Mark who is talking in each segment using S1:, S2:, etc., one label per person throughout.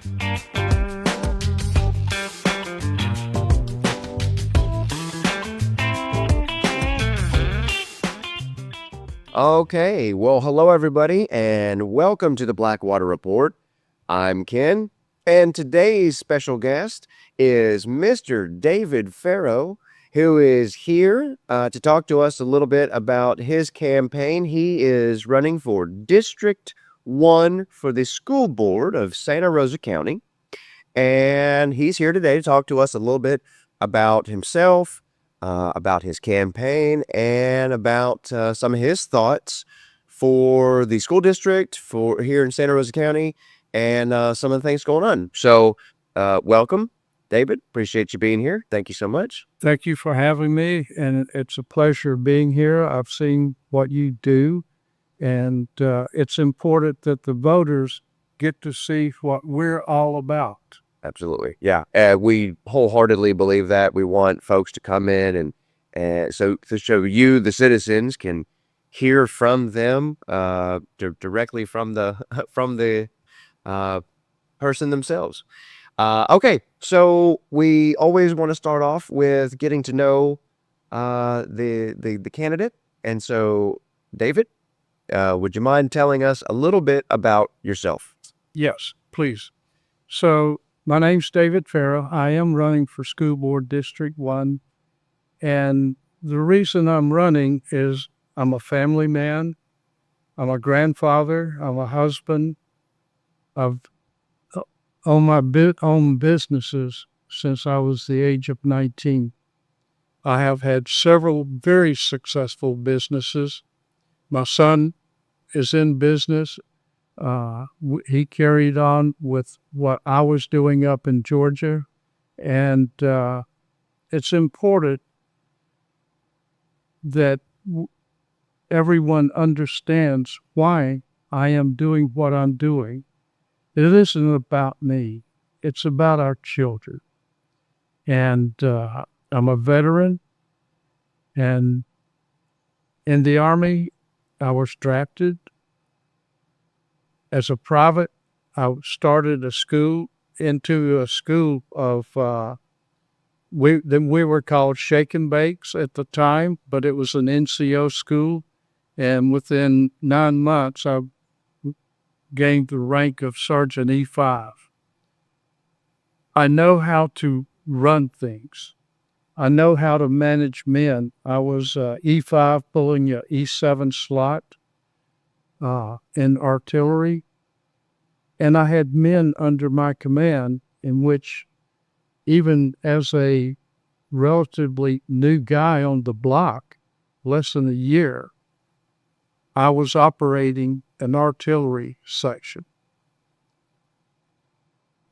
S1: Okay, well, hello everybody, and welcome to the Blackwater Report. I'm Ken, and today's special guest is Mr. David Farrow, who is here to talk to us a little bit about his campaign. He is running for District 1 for the school board of Santa Rosa County, and he's here today to talk to us a little bit about himself, about his campaign, and about some of his thoughts for the school district for here in Santa Rosa County, and some of the things going on. So, welcome, David. Appreciate you being here. Thank you so much.
S2: Thank you for having me, and it's a pleasure being here. I've seen what you do, and it's important that the voters get to see what we're all about.
S1: Absolutely. Yeah. We wholeheartely believe that. We want folks to come in and so you, the citizens, can hear from them directly from the from the person themselves. Okay. So we always want to start off with getting to know the candidate. And so, David, would you mind telling us a little bit about yourself?
S2: Yes, please. So my name's David Farrow. I am running for School Board District 1. And the reason I'm running is I'm a family man. I'm a grandfather. I'm a husband. I've owned my own businesses since I was the age of 19. I have had several very successful businesses. My son is in business. He carried on with what I was doing up in Georgia, and it's important that everyone understands why I am doing what I'm doing. It isn't about me. It's about our children. And I'm a veteran, and in the Army, I was drafted. As a private, I started into a school of, we were called Shake and Bakes at the time, but it was an NCO school. And within 9 months, I gained the rank of Sergeant E5. I know how to run things. I know how to manage men. I was E5 pulling a E7 slot in artillery, and I had men under my command in which, even as a relatively new guy on the block, less than a year, I was operating an artillery section.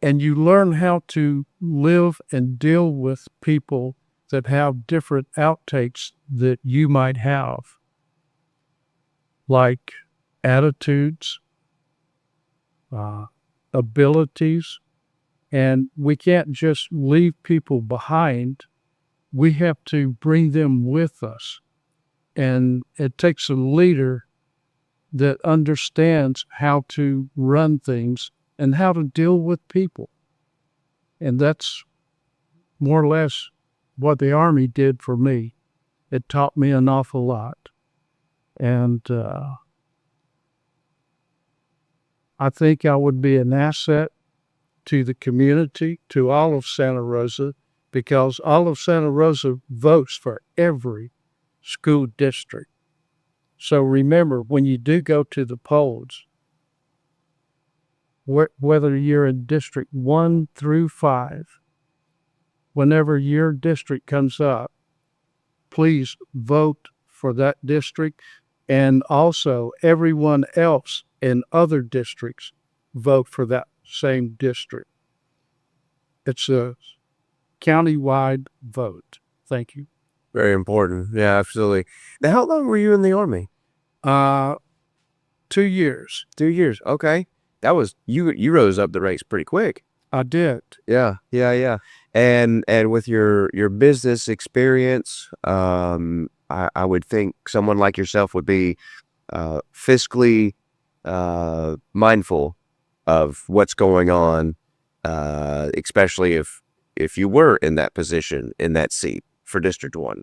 S2: And you learn how to live and deal with people that have different outtakes that you might have, like attitudes, abilities, and we can't just leave people behind. We have to bring them with us. And it takes a leader that understands how to run things and how to deal with people. And that's more or less what the Army did for me. It taught me an awful lot. And I think I would be an asset to the community, to all of Santa Rosa, because all of Santa Rosa votes for every school district. So remember, when you do go to the polls, whether you're in District 1 through 5, whenever your district comes up, please vote for that district. And also everyone else in other districts vote for that same district. It's a countywide vote. Thank you.
S1: Very important. Yeah, absolutely. Now, how long were you in the Army?
S2: 2 years.
S1: 2 years. Okay. That was, you rose up the ranks pretty quick.
S2: I did.
S1: Yeah. And with your business experience, I would think someone like yourself would be fiscally mindful of what's going on especially if you were in that position, in that seat for District 1.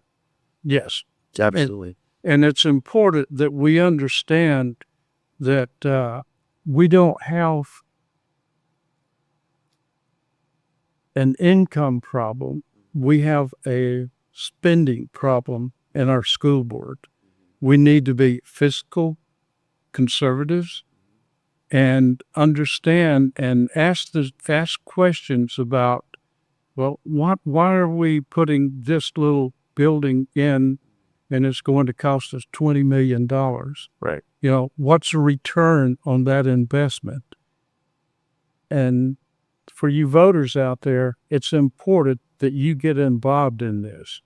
S2: Yes.
S1: Absolutely.
S2: And it's important that we understand that we don't have an income problem. We have a spending problem in our school board. We need to be fiscal conservatives and understand and ask questions about, well, why are we putting this little building in and it's going to cost us $20 million?
S1: Right.
S2: What's the return on that investment? And for you voters out there, it's important that you get involved in this.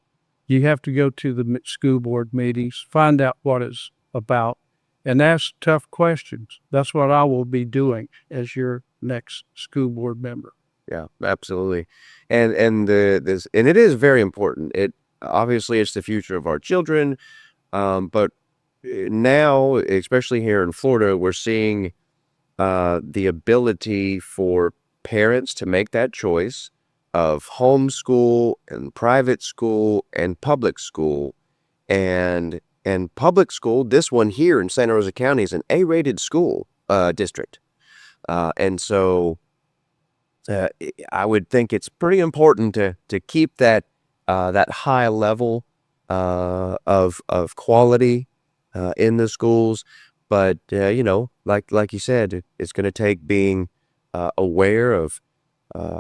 S2: You have to go to the school board meetings, find out what it's about, and ask tough questions. That's what I will be doing as your next school board member.
S1: Yeah, absolutely. And it is very important. It obviously it's the future of our children. But now, especially here in Florida, we're seeing the ability for parents to make that choice of homeschool and private school and public school. And public school, this one here in Santa Rosa County is an A-rated school district. And so I would think it's pretty important to keep that high level of quality in the schools. But like you said, it's going to take being aware of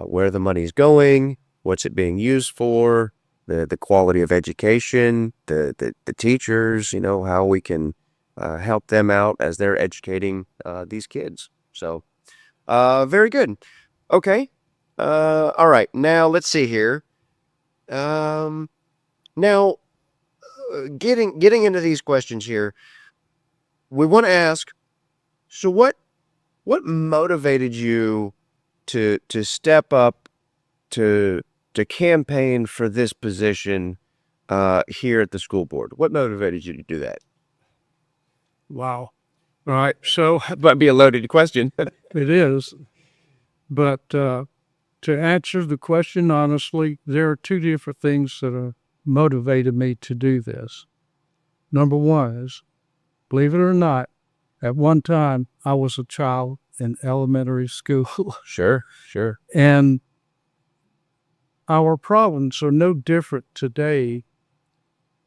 S1: where the money's going, what's it being used for, the quality of education, the teachers, how we can help them out as they're educating these kids. So very good. Okay. All right. Now let's see here. Now getting into these questions here, we want to ask, so what motivated you to step up to campaign for this position here at the school board? What motivated you to do that?
S2: Wow. All right. So
S1: That might be a loaded question.
S2: it is. But to answer the question honestly, there are two different things that have motivated me to do this. Number one is, believe it or not, at one time I was a child in elementary school.
S1: Sure.
S2: And our problems are no different today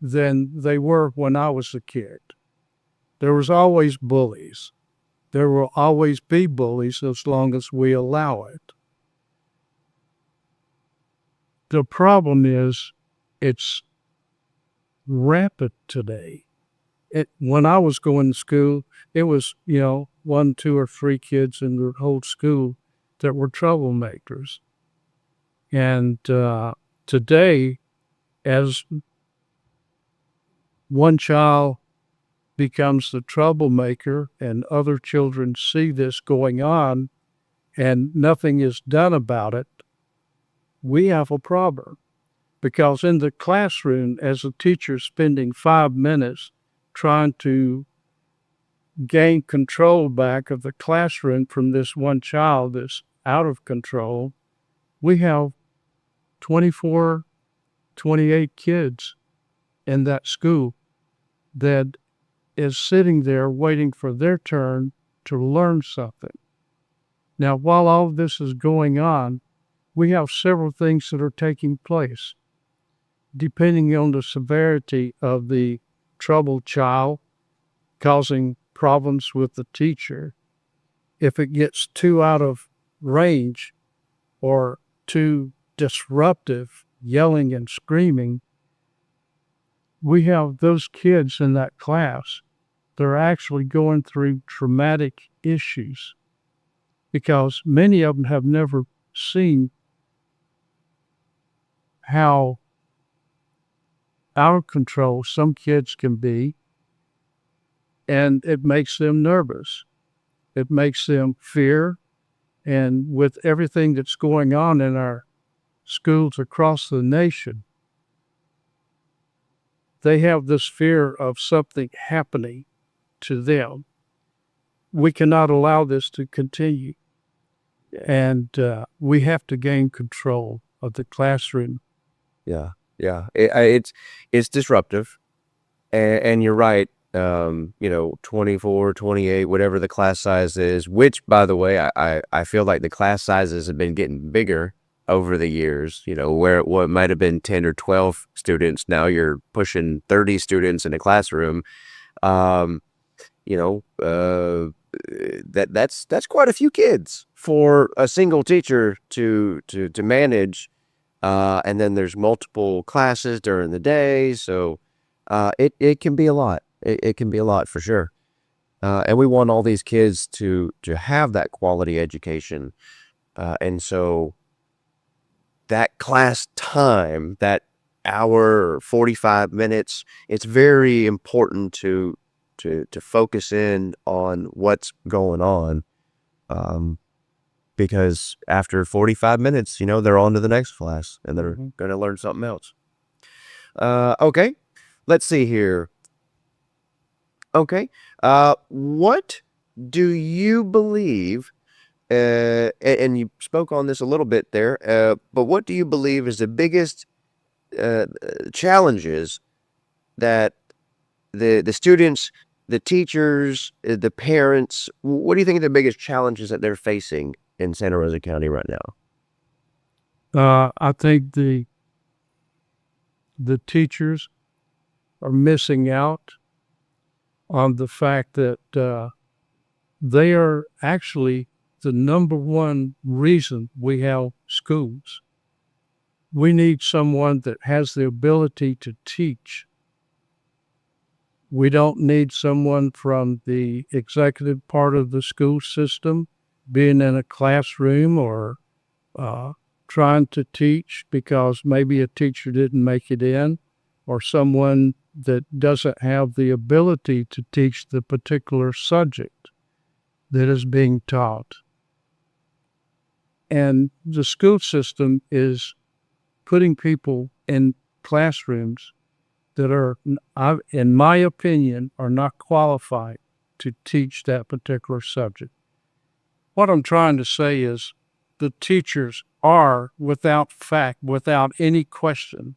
S2: than they were when I was a kid. There was always bullies. There will always be bullies as long as we allow it. The problem is it's rampant today. When I was going to school, it was, 1, 2, or 3 kids in the whole school that were troublemakers. And today, as one child becomes the troublemaker and other children see this going on and nothing is done about it, we have a problem. Because in the classroom, as a teacher spending 5 minutes trying to gain control back of the classroom from this one child that's out of control, we have 24, 28 kids in that school that is sitting there waiting for their turn to learn something. Now, while all of this is going on, we have several things that are taking place. Depending on the severity of the troubled child causing problems with the teacher, if it gets too out of range or too disruptive, yelling and screaming, we have those kids in that class that are actually going through traumatic issues because many of them have never seen how out of control some kids can be, and it makes them nervous. It makes them fear, and with everything that's going on in our schools across the nation, they have this fear of something happening to them. We cannot allow this to continue. and we have to gain control of the classroom.
S1: Yeah, yeah. It's disruptive, and you're right. 24, 28, whatever the class size is. Which, by the way, I feel like the class sizes have been getting bigger over the years. Where what might have been 10 or 12 students, now you're pushing 30 students in a classroom. Um, you know, that's quite a few kids for a single teacher to manage. And then there's multiple classes during the day, so it can be a lot. It can be a lot for sure. And we want all these kids to have that quality education. And so that class time, that hour or 45 minutes, it's very important to focus in on what's going on. Because after 45 minutes, they're on to the next class and they're going to learn something else. Okay, let's see here. Okay, what do you believe? And you spoke on this a little bit there, but what do you believe is the biggest challenges that the students, the teachers, the parents? What do you think are the biggest challenges that they're facing in Santa Rosa County right now?
S2: I think the teachers are missing out on the fact that they are actually the number one reason we have schools. We need someone that has the ability to teach. We don't need someone from the executive part of the school system being in a classroom or trying to teach because maybe a teacher didn't make it in, or someone that doesn't have the ability to teach the particular subject that is being taught. And the school system is putting people in classrooms that are, in my opinion, are not qualified to teach that particular subject. What I'm trying to say is the teachers are, without fact, without any question,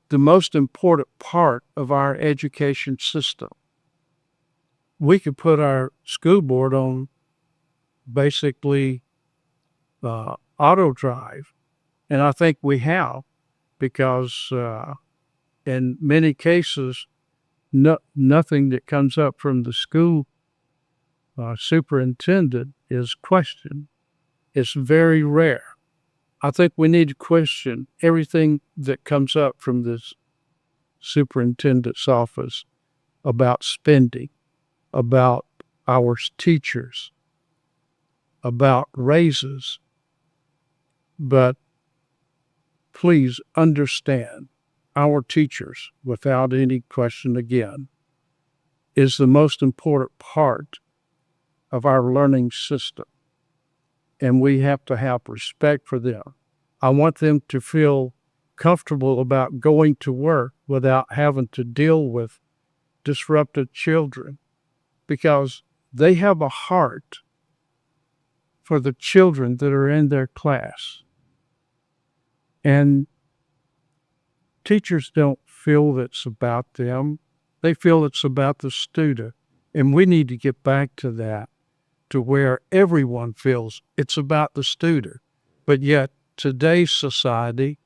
S2: the most important part of our education system. We could put our school board on basically auto drive, and I think we have, because in many cases, nothing that comes up from the school superintendent is questioned. It's very rare. I think we need to question everything that comes up from this superintendent's office about spending, about our teachers, about raises. But please understand, our teachers, without any question again, is the most important part of our learning system. And we have to have respect for them. I want them to feel comfortable about going to work without having to deal with disrupted children, because they have a heart for the children that are in their class. And teachers don't feel it's about them. They feel it's about the student. And we need to get back to that, to where everyone feels it's about the student. But yet, today's society,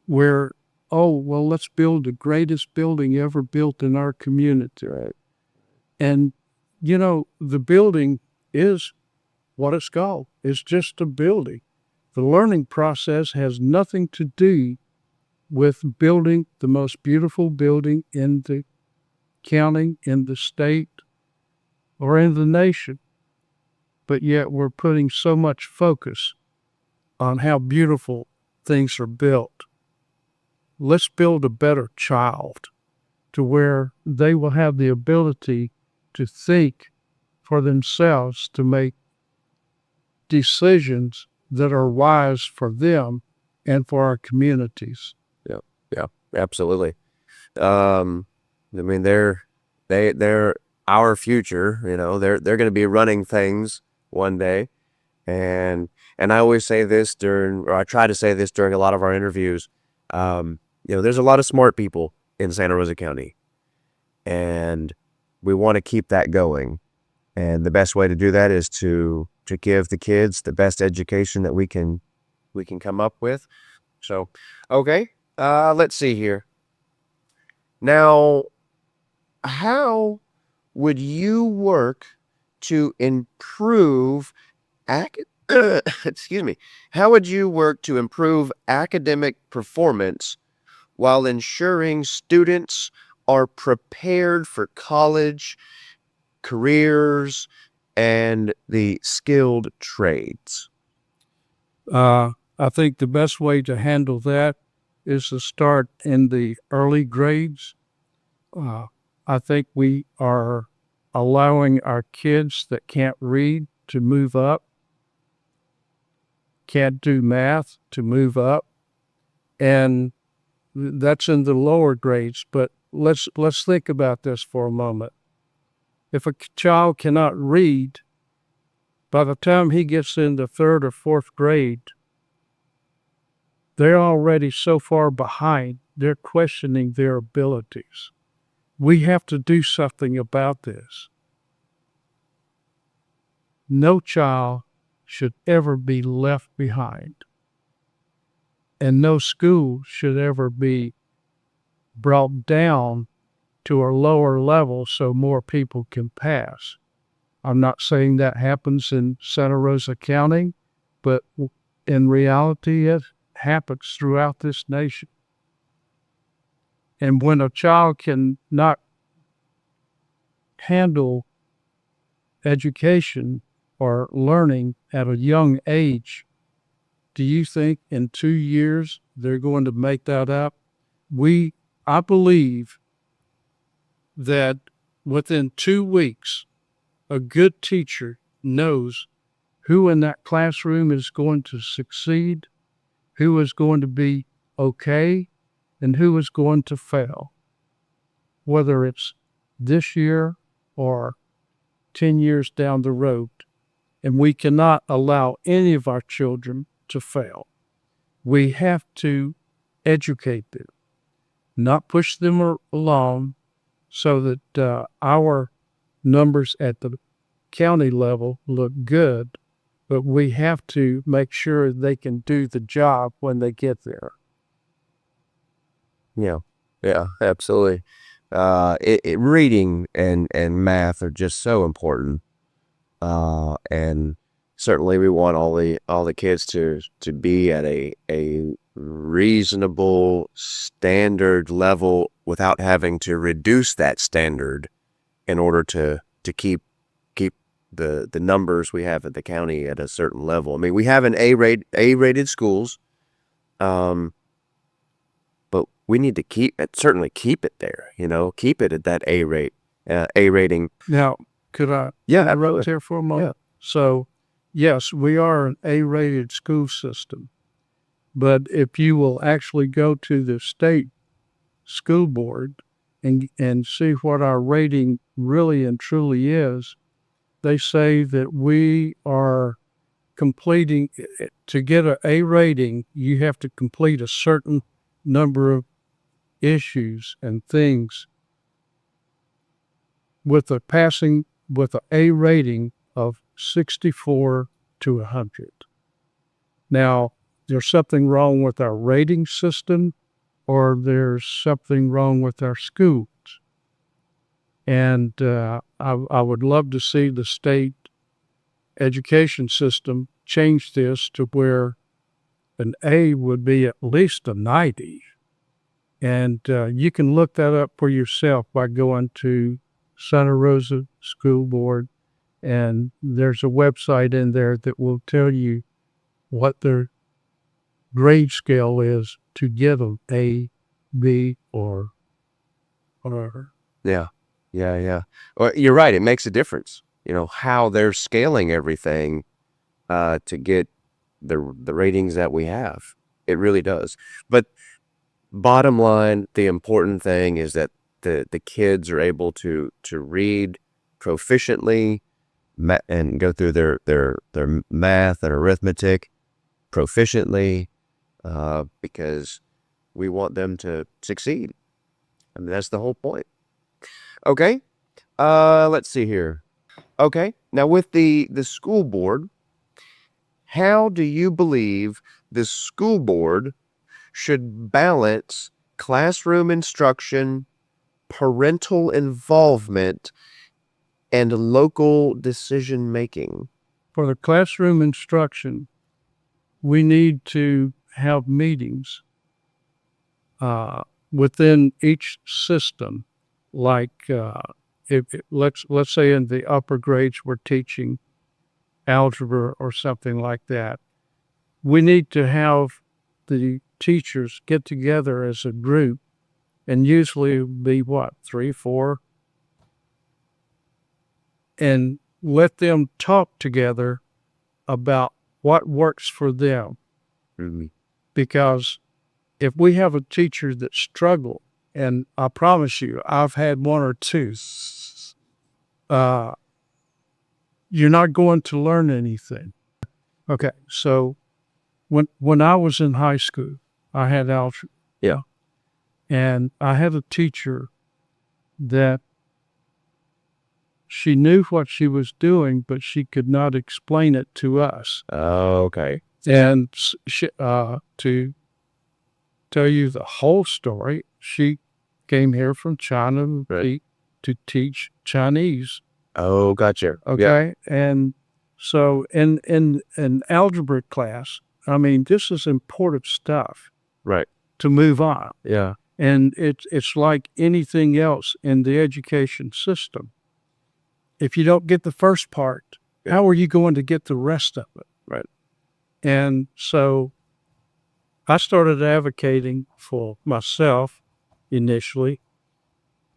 S2: where, oh, well, let's build the greatest building ever built in our community. Right? And, the building is what it's called. It's just a building. The learning process has nothing to do with building the most beautiful building in the county, in the state, or in the nation. But yet we're putting so much focus on how beautiful things are built. Let's build a better child to where they will have the ability to think for themselves, to make decisions that are wise for them and for our communities.
S1: Yeah, yeah, absolutely. I mean, they're our future. They're going to be running things one day. And I always say this or I try to say this during a lot of our interviews. There's a lot of smart people in Santa Rosa County, and we want to keep that going. And the best way to do that is to give the kids the best education that we can come up with. So, okay, let's see here. Now, how would you work to improve excuse me. How would you work to improve academic performance while ensuring students are prepared for college, careers, and the skilled trades?
S2: I think the best way to handle that is to start in the early grades. I think we are allowing our kids that can't read to move up, can't do math to move up, and that's in the lower grades. But let's think about this for a moment. If a child cannot read, by the time he gets into third or fourth grade, they're already so far behind, they're questioning their abilities. We have to do something about this. No child should ever be left behind, and no school should ever be brought down to a lower level so more people can pass. I'm not saying that happens in Santa Rosa County, but in reality, it happens throughout this nation. And when a child can not handle education or learning at a young age, do you think in 2 years they're going to make that up? I believe that within 2 weeks, a good teacher knows who in that classroom is going to succeed, who is going to be okay, and who is going to fail, whether it's this year or 10 years down the road. And we cannot allow any of our children to fail. We have to educate them, not push them along so that our numbers at the county level look good, but we have to make sure they can do the job when they get there.
S1: Yeah, absolutely. Reading and math are just so important. And certainly we want all the kids to be at a reasonable standard level without having to reduce that standard in order to keep the numbers we have at the county at a certain level. I mean, we have an A-rated schools, but we need to certainly keep it there, keep it at that A rating.
S2: Now, could I
S1: Yeah,
S2: interrupt here for a moment?
S1: Yeah.
S2: So, yes, we are an A-rated school system, but if you will actually go to the state school board and see what our rating really and truly is, they say that we are completing, to get an A rating, you have to complete a certain number of issues and things with an A rating of 64 to 100. Now, there's something wrong with our rating system, or there's something wrong with our schools. And I would love to see the state education system change this to where an A would be at least a 90. And you can look that up for yourself by going to Santa Rosa School Board, and there's a website in there that will tell you what their grade scale is to get an A, B, or.
S1: Yeah. Well, you're right. It makes a difference, how they're scaling everything to get the ratings that we have. It really does. But bottom line, the important thing is that the kids are able to read proficiently, and go through their math and arithmetic proficiently, because we want them to succeed. I mean, that's the whole point. Okay. Let's see here. Okay. Now with the school board, how do you believe the school board should balance classroom instruction, parental involvement, and local decision making?
S2: For the classroom instruction, we need to have meetings within each system. Like if let's say in the upper grades we're teaching algebra or something like that, we need to have the teachers get together as a group, and usually it would be what, 3, 4, and let them talk together about what works for them.
S1: Mm-hmm.
S2: Because if we have a teacher that struggle, and I promise you, I've had one or two, you're not going to learn anything. Okay, so when I was in high school, I had algebra.
S1: Yeah.
S2: And I had a teacher that she knew what she was doing, but she could not explain it to us.
S1: Okay.
S2: And she, to tell you the whole story, she came here from China to teach Chinese.
S1: Oh, gotcha.
S2: Okay. Yeah. And so in an algebra class, I mean, this is important stuff.
S1: Right.
S2: To move on.
S1: Yeah.
S2: And it's like anything else in the education system. If you don't get the first part, how are you going to get the rest of it?
S1: Right.
S2: And so I started advocating for myself initially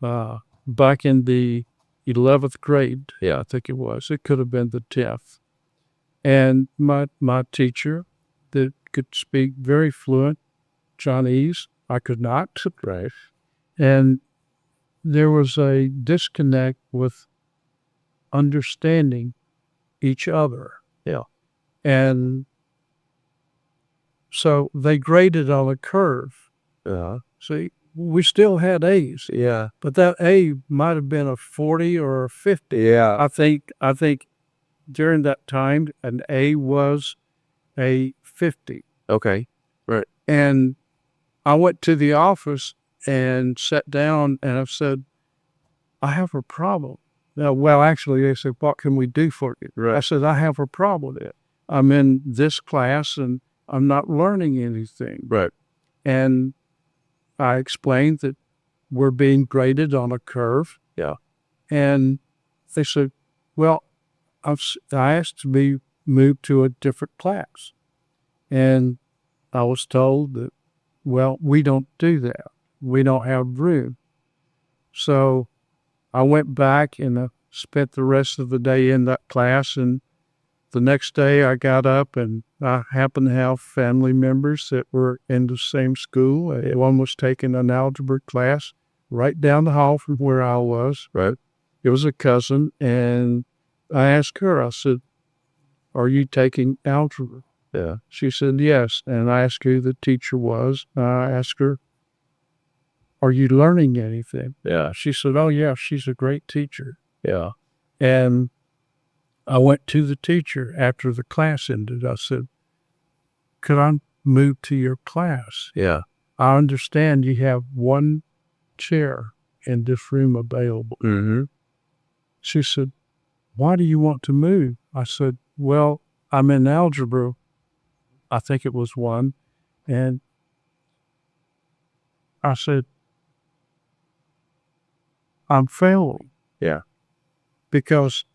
S2: back in the 11th grade.
S1: Yeah.
S2: I think it was. It could have been the 10th. And my teacher that could speak very fluent Chinese, I could not.
S1: Right.
S2: And there was a disconnect with understanding each other.
S1: Yeah.
S2: And so they graded on a curve.
S1: Yeah.
S2: See, we still had A's.
S1: Yeah.
S2: But that A might have been a 40 or a 50.
S1: Yeah.
S2: I think during that time an A was a 50.
S1: Okay. Right.
S2: And I went to the office and sat down and I said, I have a problem. Well, actually, they said, what can we do for you?
S1: Right.
S2: I said, I have a problem with it. I'm in this class and I'm not learning anything.
S1: Right.
S2: And I explained that we're being graded on a curve.
S1: Yeah.
S2: And they said, well, I asked to be moved to a different class. And I was told that, well, we don't do that. We don't have room. So I went back and spent the rest of the day in that class. And the next day I got up and I happened to have family members that were in the same school. One was taking an algebra class right down the hall from where I was.
S1: Right.
S2: It was a cousin. And I asked her, I said, are you taking algebra?
S1: Yeah.
S2: She said, yes. And I asked who the teacher was. I asked her, are you learning anything?
S1: Yeah.
S2: She said, oh, yeah, she's a great teacher.
S1: Yeah.
S2: And I went to the teacher after the class ended. I said, could I move to your class?
S1: Yeah.
S2: I understand you have one chair in this room available.
S1: Mm-hmm.
S2: She said, why do you want to move? I said, well, I'm in algebra. I think it was 1. And I said, I'm failing.
S1: Yeah.
S2: Because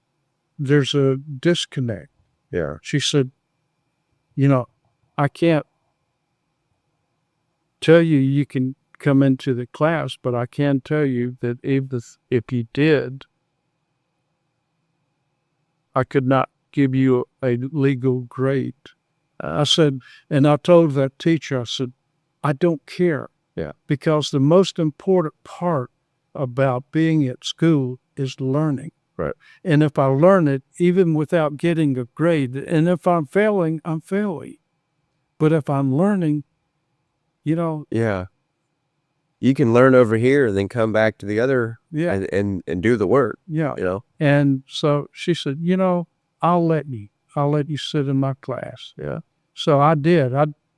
S2: there's a disconnect.
S1: Yeah.
S2: She said, I can't tell you you can come into the class, but I can tell you that if you did, I could not give you a legal grade. I said, and I told that teacher, I said, I don't care.
S1: Yeah.
S2: Because the most important part about being at school is learning.
S1: Right.
S2: And if I learn it, even without getting a grade, and if I'm failing, I'm failing. But if I'm learning,
S1: Yeah. You can learn over here and then come back to the other
S2: yeah,
S1: and do the work,
S2: yeah.
S1: you know?
S2: And so she said, I'll let you sit in my class.
S1: Yeah.
S2: So I did.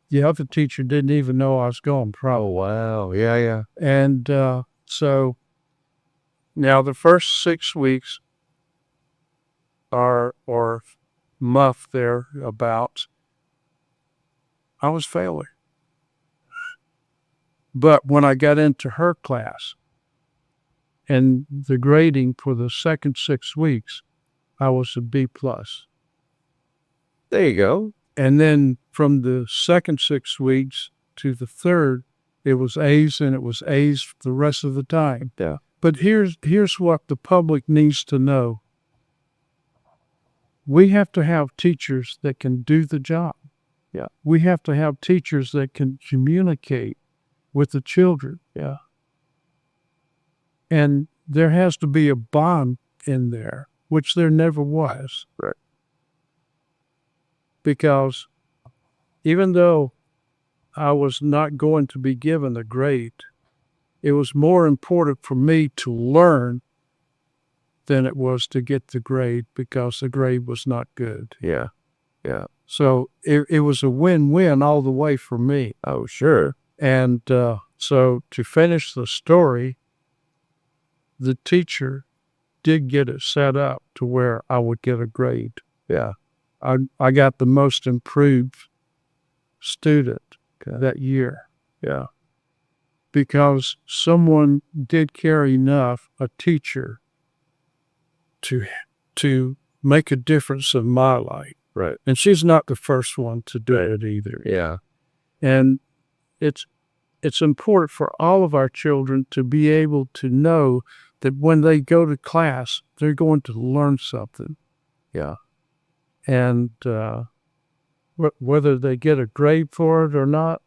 S2: The other teacher didn't even know I was going,
S1: Oh,
S2: probably.
S1: wow. Yeah, yeah.
S2: And so now the first 6 weeks or month there about, I was failing. But when I got into her class and the grading for the second 6 weeks, I was a B plus.
S1: There you go.
S2: And then from the second 6 weeks to the third, it was A's, and it was A's the rest of the time.
S1: Yeah.
S2: But here's what the public needs to know. We have to have teachers that can do the job.
S1: Yeah.
S2: We have to have teachers that can communicate with the children.
S1: Yeah.
S2: And there has to be a bond in there, which there never was.
S1: Right.
S2: Because even though I was not going to be given a grade, it was more important for me to learn than it was to get the grade, because the grade was not good.
S1: Yeah. Yeah.
S2: So it was a win-win all the way for me.
S1: Oh, sure.
S2: And so to finish the story, the teacher did get it set up to where I would get a grade.
S1: Yeah.
S2: I got the most improved student that year.
S1: Yeah.
S2: Because someone did care enough, a teacher, to make a difference in my life.
S1: Right.
S2: And she's not the first one to do it either.
S1: Yeah.
S2: And it's important for all of our children to be able to know that when they go to class, they're going to learn something.
S1: Yeah.
S2: And whether they get a grade for it or not,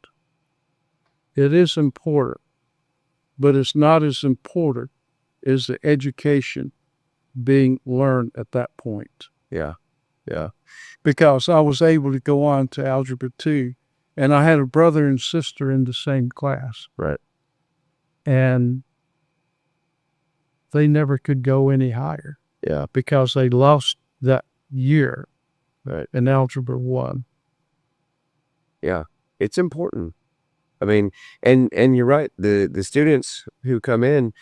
S2: it is important. But it's not as important as the education being learned at that point.
S1: Yeah. Yeah.
S2: Because I was able to go on to Algebra 2, and I had a brother and sister in the same class.
S1: Right.
S2: And they never could go any higher.
S1: Yeah.
S2: Because they lost that year.
S1: Right.
S2: In Algebra 1.
S1: Yeah. It's important. I mean, and you're right. The students who come in,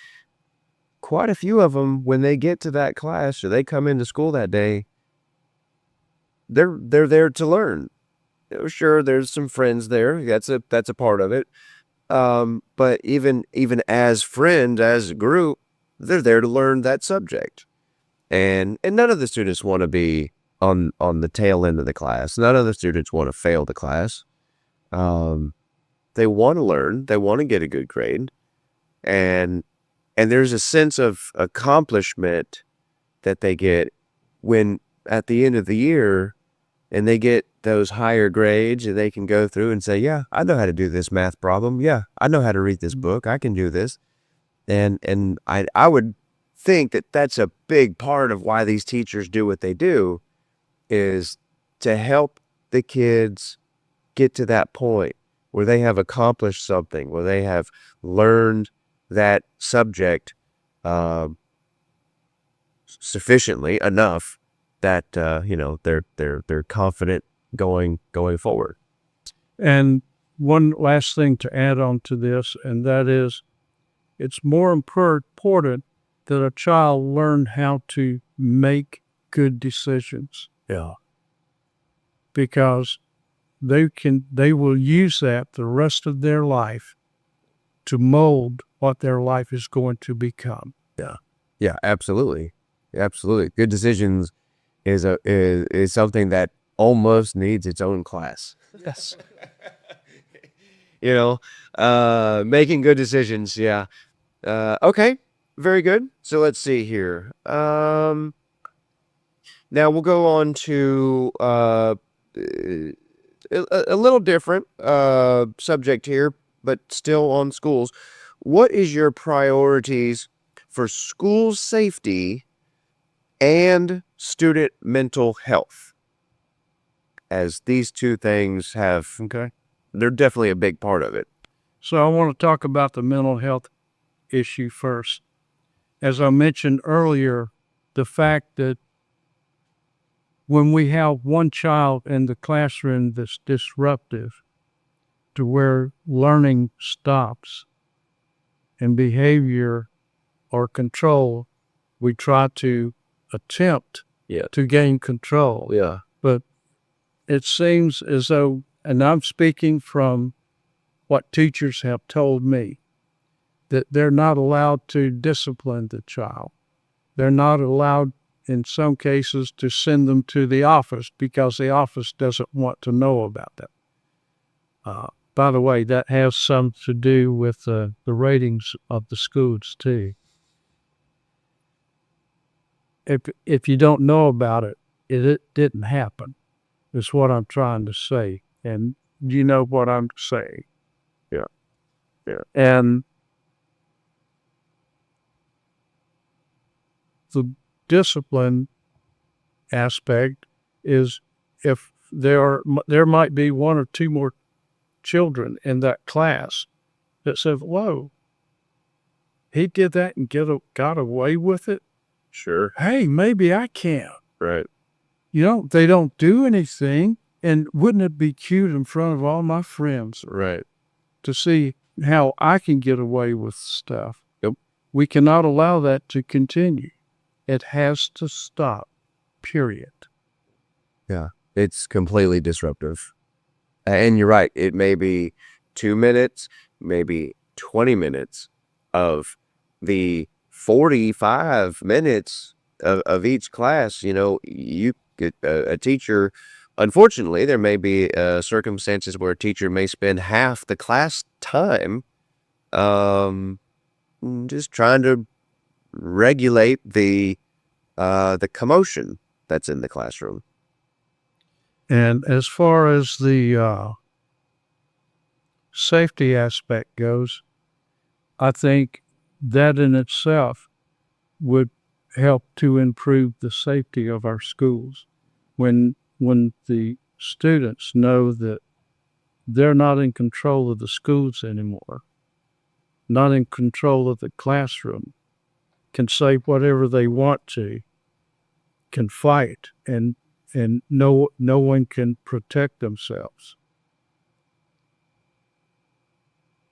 S1: quite a few of them, when they get to that class or they come into school that day, they're there to learn. Sure, there's some friends there. That's a part of it. But even as friends, as a group, they're there to learn that subject. And none of the students want to be on the tail end of the class. None of the students want to fail the class. They want to learn. They want to get a good grade. And there's a sense of accomplishment that they get when at the end of the year and they get those higher grades and they can go through and say, yeah, I know how to do this math problem. Yeah, I know how to read this book. I can do this. And I would think that that's a big part of why these teachers do what they do, is to help the kids get to that point where they have accomplished something, where they have learned that subject sufficiently enough that they're confident going forward.
S2: And one last thing to add on to this, and that is, it's more important that a child learn how to make good decisions.
S1: Yeah.
S2: Because they will use that the rest of their life to mold what their life is going to become.
S1: Yeah. Yeah, absolutely. Absolutely. Good decisions is something that almost needs its own class.
S2: Yes.
S1: Making good decisions. Yeah. Okay. Very good. So let's see here. Now we'll go on to a little different subject here, but still on schools. What is your priorities for school safety and student mental health, as these two things have,
S2: Okay.
S1: they're definitely a big part of it.
S2: So I want to talk about the mental health issue first. As I mentioned earlier, the fact that when we have one child in the classroom that's disruptive to where learning stops and behavior or control, we try to attempt to gain control.
S1: Yeah.
S2: But it seems as though, and I'm speaking from what teachers have told me, that they're not allowed to discipline the child. They're not allowed, in some cases, to send them to the office because the office doesn't want to know about that. By the way, that has some to do with the ratings of the schools too. If you don't know about it, it didn't happen. Is what I'm trying to say, and you know what I'm saying.
S1: Yeah.
S2: And the discipline aspect is if there might be one or two more children in that class that said, "Whoa, he did that and got away with it.
S1: Sure.
S2: Hey, maybe I can."
S1: Right.
S2: They don't do anything, and wouldn't it be cute in front of all my friends
S1: Right.
S2: to see how I can get away with stuff?
S1: Yep.
S2: We cannot allow that to continue. It has to stop. Period.
S1: Yeah. It's completely disruptive. And you're right. It may be 2 minutes, maybe 20 minutes of the 45 minutes of each class. You get a teacher. Unfortunately, there may be circumstances where a teacher may spend half the class time um, just trying to regulate the commotion that's in the classroom.
S2: And as far as the safety aspect goes, I think that in itself would help to improve the safety of our schools. When the students know that they're not in control of the schools anymore, not in control of the classroom, can say whatever they want to, can fight, and no one can protect themselves.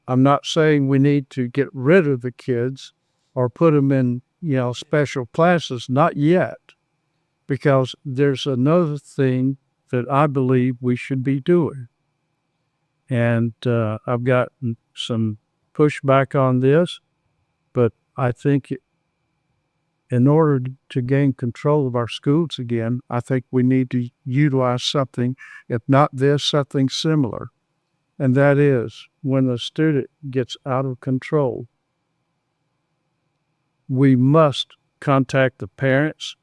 S2: I'm not saying we need to get rid of the kids or put them in, special classes, not yet, because there's another thing that I believe we should be doing. And I've got some pushback on this, but I think in order to gain control of our schools again, I think we need to utilize something, if not this, something similar. And that is when a student gets out of control, we must contact the parents,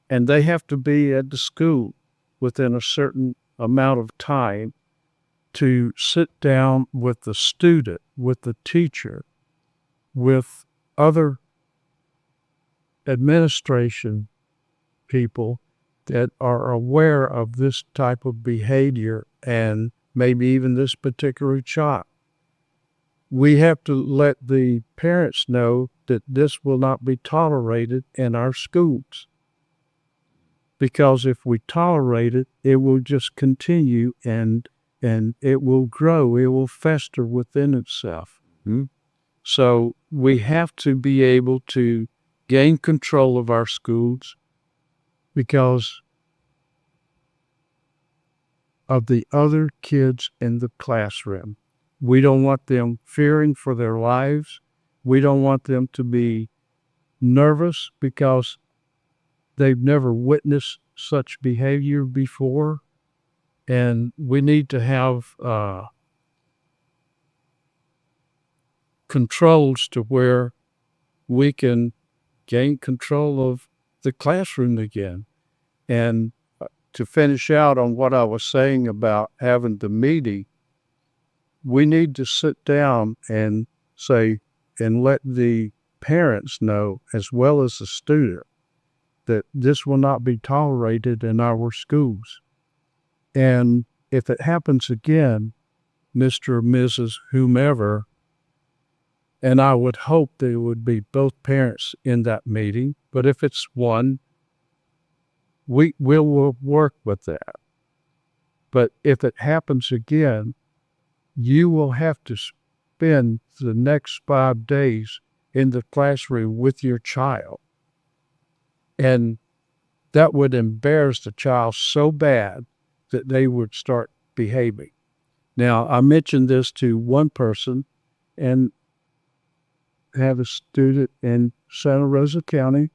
S2: and they have to be at the school within a certain amount of time to sit down with the student, with the teacher, with other administration people that are aware of this type of behavior and maybe even this particular child. We have to let the parents know that this will not be tolerated in our schools. Because if we tolerate it, it will just continue and it will grow, it will fester within itself.
S1: Mm-hmm.
S2: So we have to be able to gain control of our schools because of the other kids in the classroom. We don't want them fearing for their lives. We don't want them to be nervous because they've never witnessed such behavior before. And we need to have controls to where we can gain control of the classroom again. And to finish out on what I was saying about having the meeting, we need to sit down and say, and let the parents know as well as the student, that this will not be tolerated in our schools. And if it happens again, Mr. or Mrs. whomever, and I would hope there would be both parents in that meeting, but if it's one, we will work with that. But if it happens again, you will have to spend the next 5 days in the classroom with your child. And that would embarrass the child so bad that they would start behaving. Now, I mentioned this to one person and have a student in Santa Rosa County,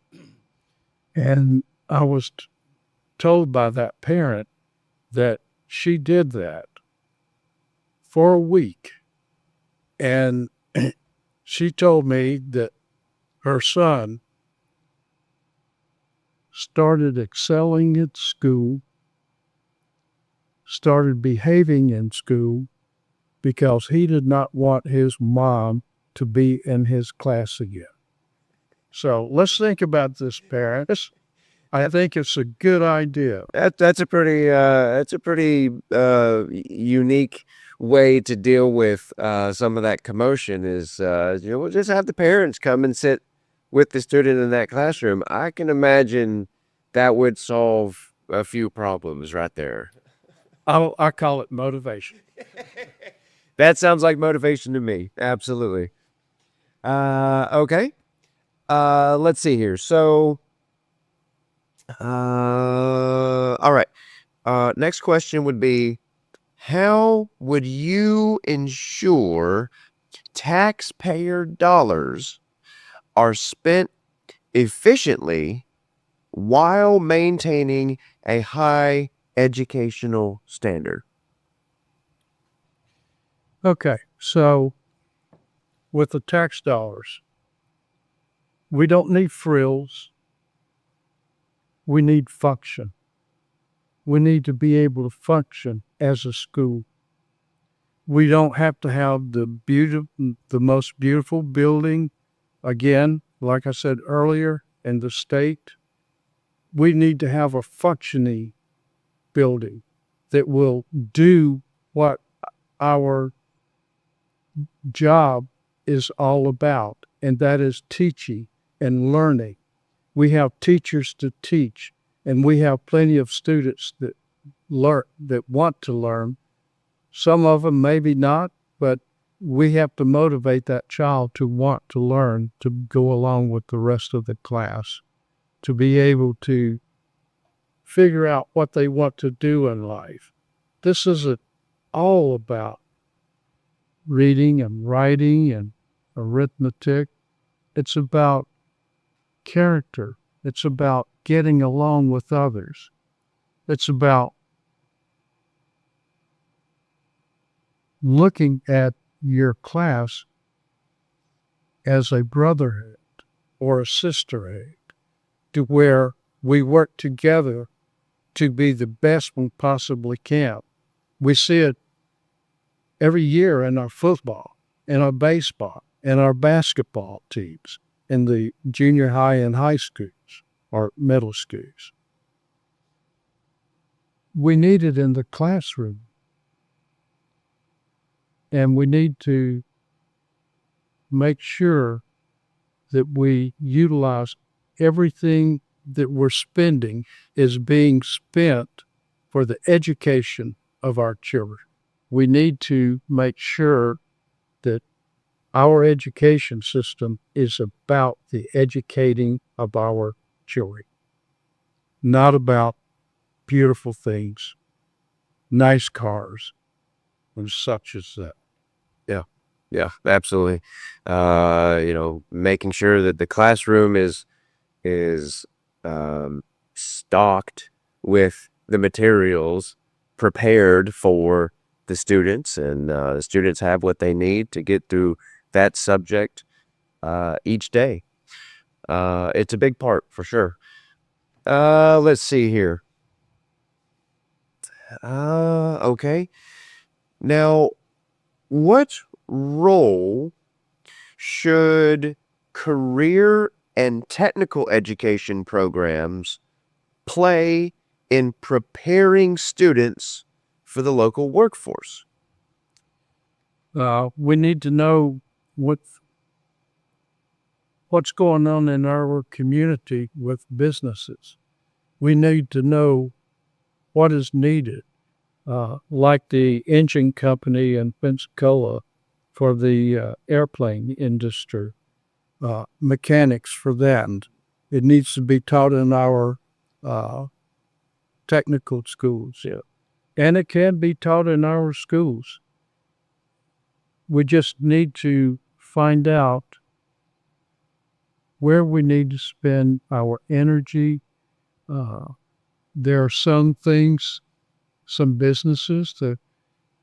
S2: and I was told by that parent that she did that for a week. And she told me that her son started excelling at school, started behaving in school because he did not want his mom to be in his class again. So let's think about this, parents. I think it's a good idea.
S1: That's a pretty unique way to deal with some of that commotion. Is we'll just have the parents come and sit with the student in that classroom. I can imagine that would solve a few problems right there.
S2: I call it motivation.
S1: That sounds like motivation to me. Absolutely. Okay. Let's see here. So, all right. Next question would be, how would you ensure taxpayer dollars are spent efficiently while maintaining a high educational standard?
S2: Okay, so with the tax dollars, we don't need frills. We need function. We need to be able to function as a school. We don't have to have the most beautiful building. Again, like I said earlier, in the state, we need to have a functioning building that will do what our job is all about, and that is teaching and learning. We have teachers to teach, and we have plenty of students that want to learn. Some of them maybe not, but we have to motivate that child to want to learn, to go along with the rest of the class, to be able to figure out what they want to do in life. This isn't all about reading and writing and arithmetic. It's about character. It's about getting along with others. It's about looking at your class as a brotherhood or a sisterhood, to where we work together to be the best we possibly can. We see it every year in our football, in our baseball, in our basketball teams, in the junior high and high schools or middle schools. We need it in the classroom. And we need to make sure that we utilize everything that we're spending is being spent for the education of our children. We need to make sure that our education system is about the educating of our children, not about beautiful things, nice cars, and such as that.
S1: Yeah, absolutely. Making sure that the classroom is stocked with the materials prepared for the students, and the students have what they need to get through that subject each day. It's a big part for sure. Let's see here. Okay. Now, what role should career and technical education programs play in preparing students for the local workforce?
S2: We need to know what's going on in our community with businesses. We need to know what is needed, like the engine company in Pensacola for the airplane industry, mechanics for that. It needs to be taught in our technical schools, and it can be taught in our schools. We just need to find out where we need to spend our energy. There are some things, some businesses that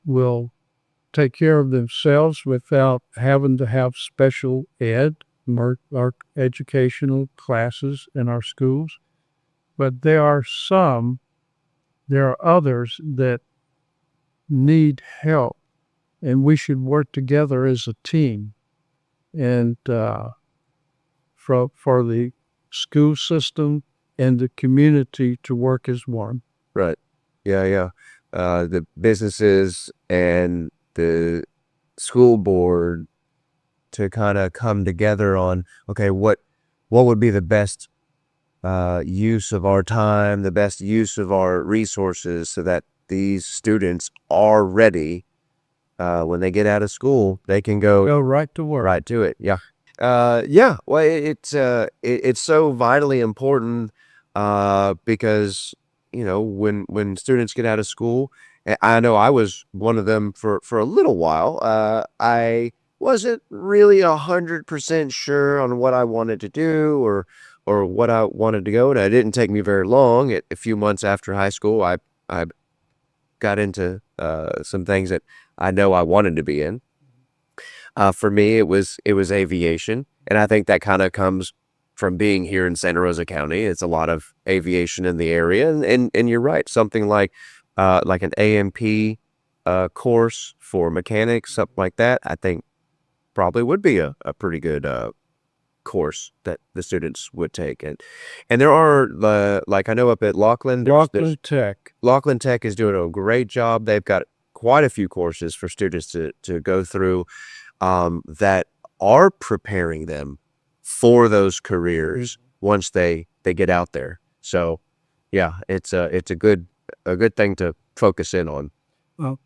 S2: will take care of themselves without having to have special ed, our educational classes in our schools. But there are others that need help, and we should work together as a team. And for the school system and the community to work as one.
S1: Right. Yeah, yeah. The businesses and the school board to kind of come together on, okay, what would be the best use of our time, the best use of our resources, so that these students are ready when they get out of school, they can go
S2: right to work.
S1: right to it. Yeah. Yeah. Well, it's so vitally important because when students get out of school, I know I was one of them for a little while. I wasn't really 100% sure on what I wanted to do or what I wanted to go, and it didn't take me very long. A few months after high school, I got into some things that I know I wanted to be in. For me, it was aviation, and I think that kind of comes from being here in Santa Rosa County. It's a lot of aviation in the area, and you're right. Something like an AMP course for mechanics, something like that, I think probably would be a pretty good course that the students would take. And there are like I know up at Laughlin, Laughlin Tech is doing a great job. They've got quite a few courses for students to go through that are preparing them for those careers once they get out there. So, yeah, it's a good thing to focus in on.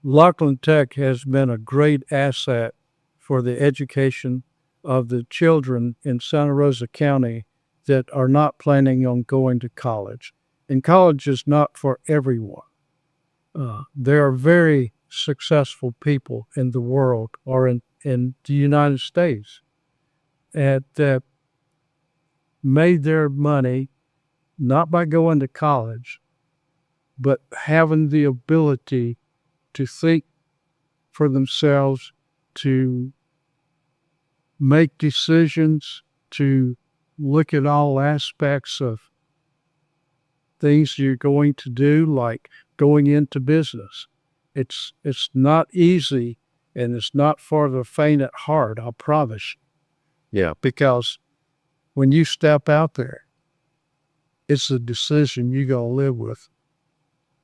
S2: Laughlin Tech has been a great asset for the education of the children in Santa Rosa County that are not planning on going to college. And college is not for everyone. There are very successful people in the world or in the United States that made their money not by going to college, but having the ability to think for themselves, to make decisions, to look at all aspects of things you're going to do, like going into business. It's not easy, and it's not for the faint at heart, I promise.
S1: Yeah.
S2: Because when you step out there, it's a decision you're going to live with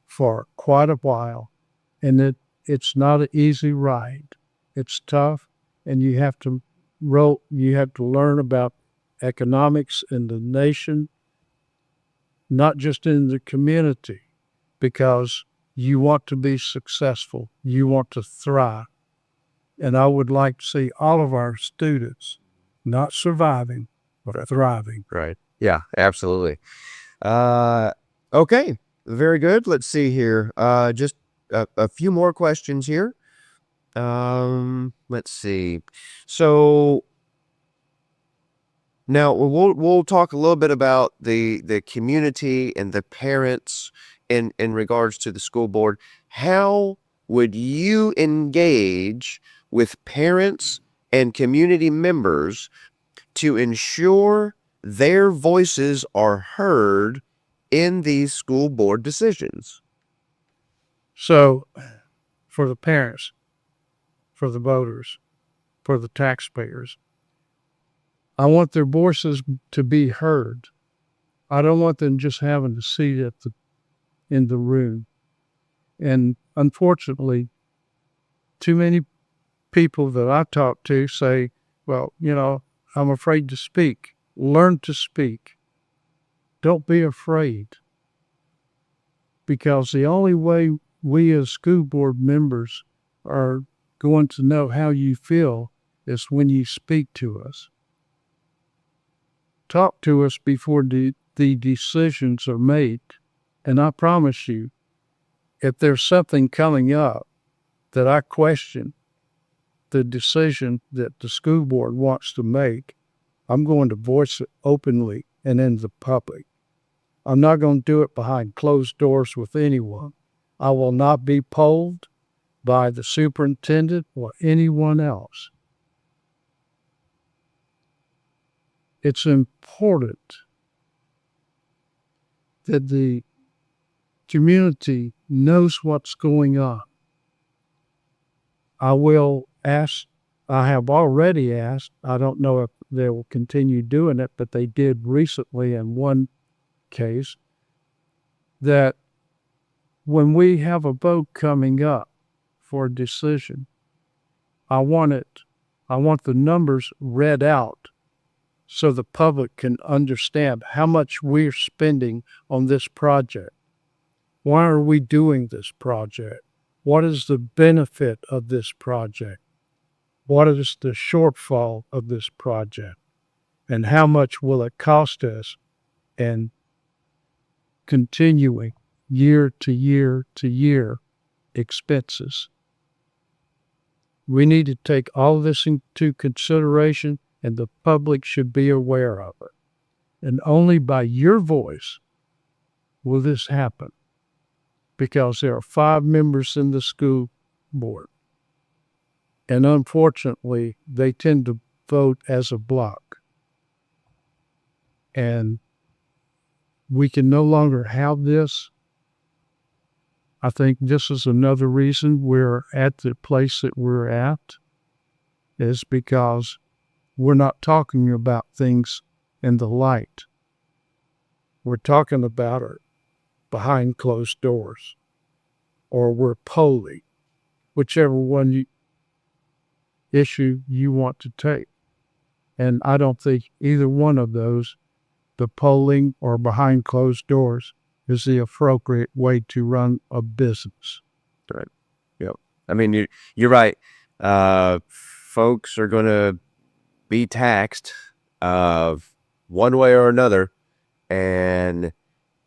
S2: for quite a while. And it's not an easy ride. It's tough, and you have to learn about economics in the nation, not just in the community, because you want to be successful. You want to thrive. And I would like to see all of our students not surviving, but thriving.
S1: Right. Yeah, absolutely. Okay. Very good. Let's see here. Just a few more questions here. Let's see. So now we'll talk a little bit about the community and the parents in regards to the school board. How would you engage with parents and community members to ensure their voices are heard in these school board decisions?
S2: So, for the parents, for the voters, for the taxpayers, I want their voices to be heard. I don't want them just having a seat in the room. And unfortunately, too many people that I talk to say, well, I'm afraid to speak. Learn to speak. Don't be afraid. Because the only way we as school board members are going to know how you feel is when you speak to us. Talk to us before the decisions are made. And I promise you, if there's something coming up that I question the decision that the school board wants to make, I'm going to voice it openly and in the public. I'm not going to do it behind closed doors with anyone. I will not be polled by the superintendent or anyone else. It's important that the community knows what's going on. I have already asked, I don't know if they will continue doing it, but they did recently in one case, that when we have a vote coming up for a decision, I want the numbers read out so the public can understand how much we're spending on this project. Why are we doing this project? What is the benefit of this project? What is the shortfall of this project? And how much will it cost us? And continuing year to year to year expenses. We need to take all this into consideration, and the public should be aware of it. And only by your voice will this happen, because there are 5 members in the school board. And unfortunately, they tend to vote as a block. And we can no longer have this. I think this is another reason we're at the place that we're at, is because we're not talking about things in the light. We're talking about it behind closed doors, or we're polling, whichever issue you want to take. And I don't think either one of those, the polling or behind closed doors, is the appropriate way to run a business.
S1: Right. Yep. I mean, you're right. Folks are going to be taxed one way or another, and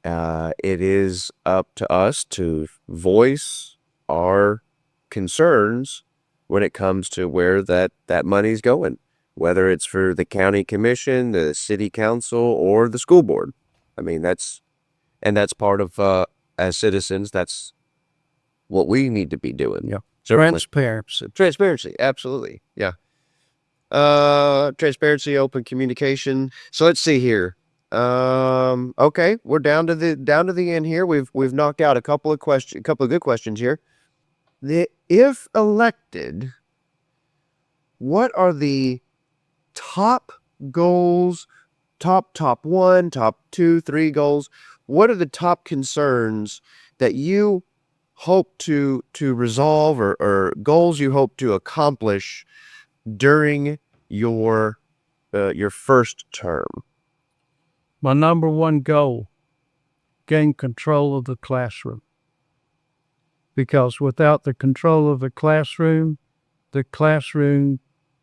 S1: it is up to us to voice our concerns when it comes to where that money's going, whether it's for the county commission, the city council, or the school board. I mean, that's part of, as citizens, that's what we need to be doing.
S2: Yeah.
S1: Certainly.
S2: Transparency,
S1: absolutely. Yeah. Transparency, open communication. So let's see here. Okay, we're down to the end here. We've knocked out a couple of good questions here. If elected, what are the top goals, top 1, top 2, 3 goals? What are the top concerns that you hope to resolve, or goals you hope to accomplish during your first term?
S2: My number one goal, gain control of the classroom. Because without the control of the classroom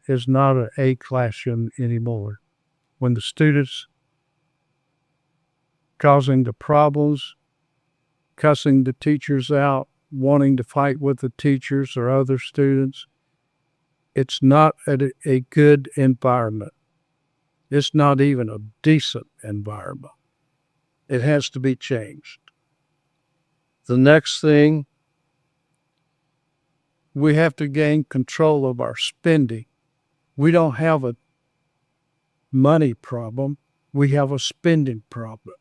S2: is not a classroom anymore. When the students causing the problems, cussing the teachers out, wanting to fight with the teachers or other students, it's not a good environment. It's not even a decent environment. It has to be changed. The next thing, we have to gain control of our spending. We don't have a money problem. We have a spending problem.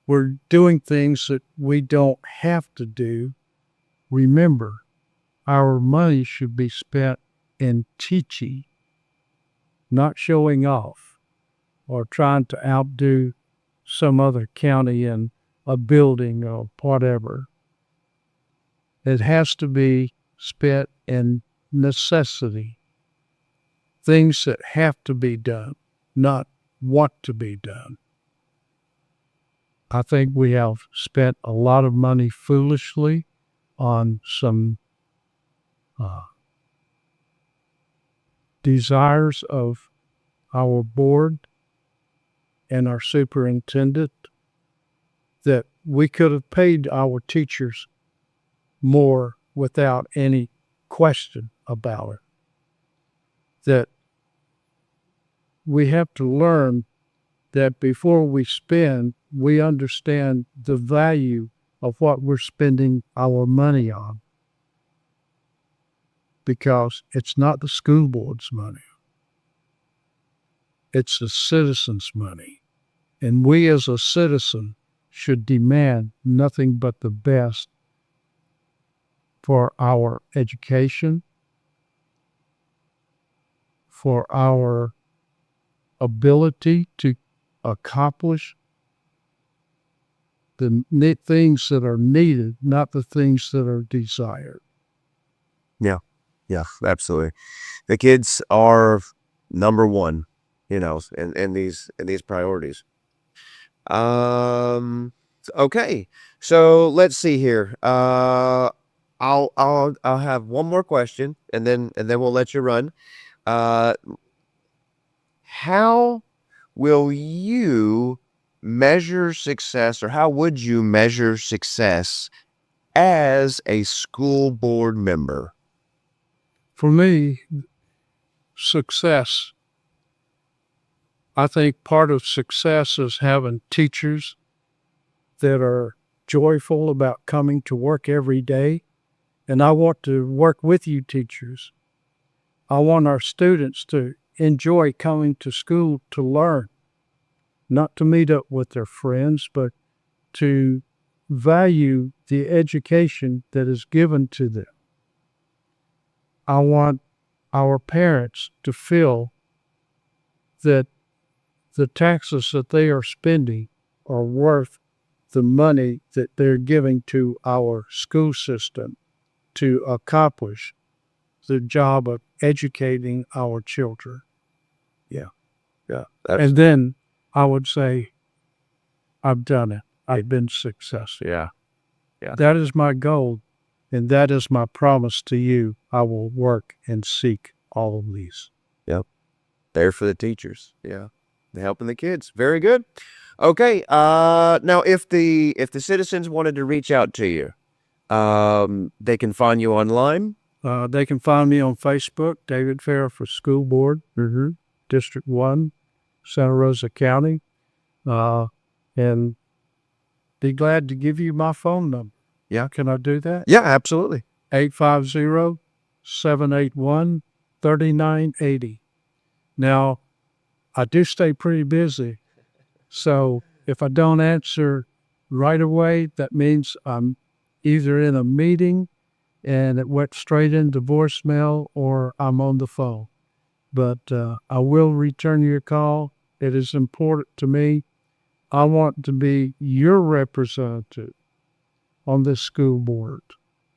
S2: We're doing things that we don't have to do. Remember, our money should be spent in teaching, not showing off. or trying to outdo some other county in a building or whatever. It has to be spent in necessity, things that have to be done, not want to be done. I think we have spent a lot of money foolishly on some desires of our board and our superintendent that we could have paid our teachers more without any question about it. That we have to learn that before we spend, we understand the value of what we're spending our money on. Because it's not the school board's money. It's the citizens' money. And we as a citizen should demand nothing but the best for our education, for our ability to accomplish the things that are needed, not the things that are desired.
S1: Yeah. Yeah, absolutely. The kids are number one, in these priorities. Okay. So let's see here. I'll have one more question and then we'll let you run. How will you measure success, or how would you measure success as a school board member?
S2: For me, success, I think part of success is having teachers that are joyful about coming to work every day. And I want to work with you teachers. I want our students to enjoy coming to school to learn, not to meet up with their friends, but to value the education that is given to them. I want our parents to feel that the taxes that they are spending are worth the money that they're giving to our school system to accomplish the job of educating our children.
S1: Yeah.
S2: And then I would say, I've done it. I've been successful.
S1: Yeah.
S2: That is my goal, and that is my promise to you. I will work and seek all of these.
S1: Yep. There for the teachers. Yeah. Helping the kids. Very good. Okay. Now if the citizens wanted to reach out to you, they can find you online.
S2: They can find me on Facebook, David Farrow for School Board, District 1, Santa Rosa County, and be glad to give you my phone number.
S1: Yeah.
S2: Can I do that?
S1: Yeah, absolutely.
S2: 850-781-3980. Now, I do stay pretty busy, so if I don't answer right away, that means I'm either in a meeting and it went straight into voicemail, or I'm on the phone. But I will return your call. It is important to me. I want to be your representative on this school board.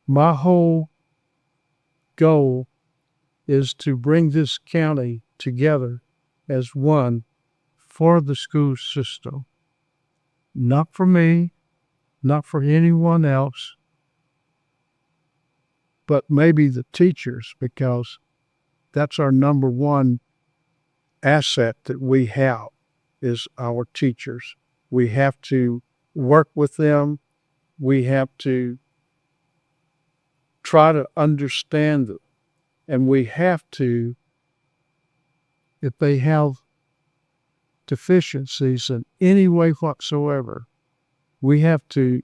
S2: My whole goal is to bring this county together as one for the school system. Not for me, not for anyone else, but maybe the teachers, because that's our number one asset that we have is our teachers. We have to work with them. We have to try to understand them. And we have to, if they have deficiencies in any way whatsoever, we have to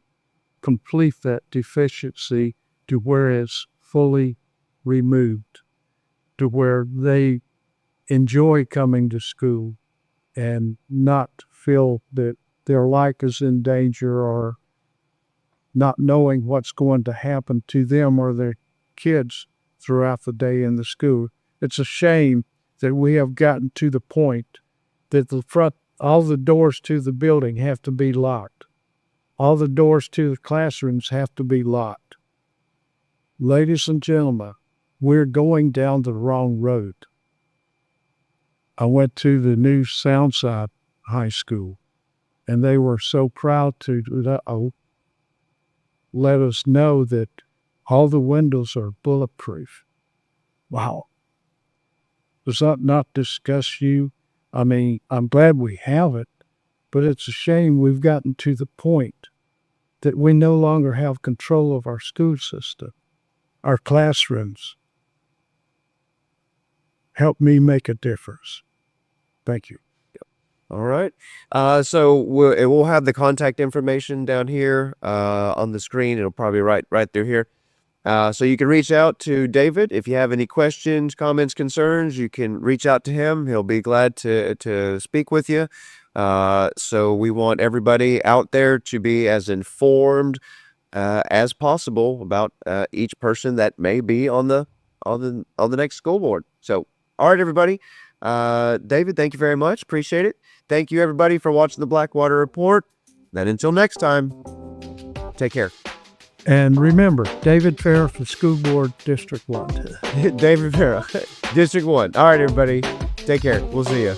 S2: complete that deficiency to where it's fully removed, to where they enjoy coming to school and not feel that their life is in danger or not knowing what's going to happen to them or their kids throughout the day in the school. It's a shame that we have gotten to the point that all the doors to the building have to be locked. All the doors to the classrooms have to be locked. Ladies and gentlemen, we're going down the wrong road. I went to the new Soundside High School, and they were so proud to let us know that all the windows are bulletproof. Wow. Does that not disgust you? I mean, I'm glad we have it, but it's a shame we've gotten to the point that we no longer have control of our school system, our classrooms. Help me make a difference. Thank you.
S1: All right. So we'll have the contact information down here on the screen. It'll probably right through here. So you can reach out to David if you have any questions, comments, concerns. You can reach out to him. He'll be glad to speak with you. So we want everybody out there to be as informed as possible about each person that may be on the next school board. So, all right, everybody. David, thank you very much. Appreciate it. Thank you, everybody, for watching the Blackwater Report. Then until next time, take care.
S2: And remember, David Farrow for School Board District 1.
S1: David Farrow, District 1. All right, everybody. Take care. We'll see you.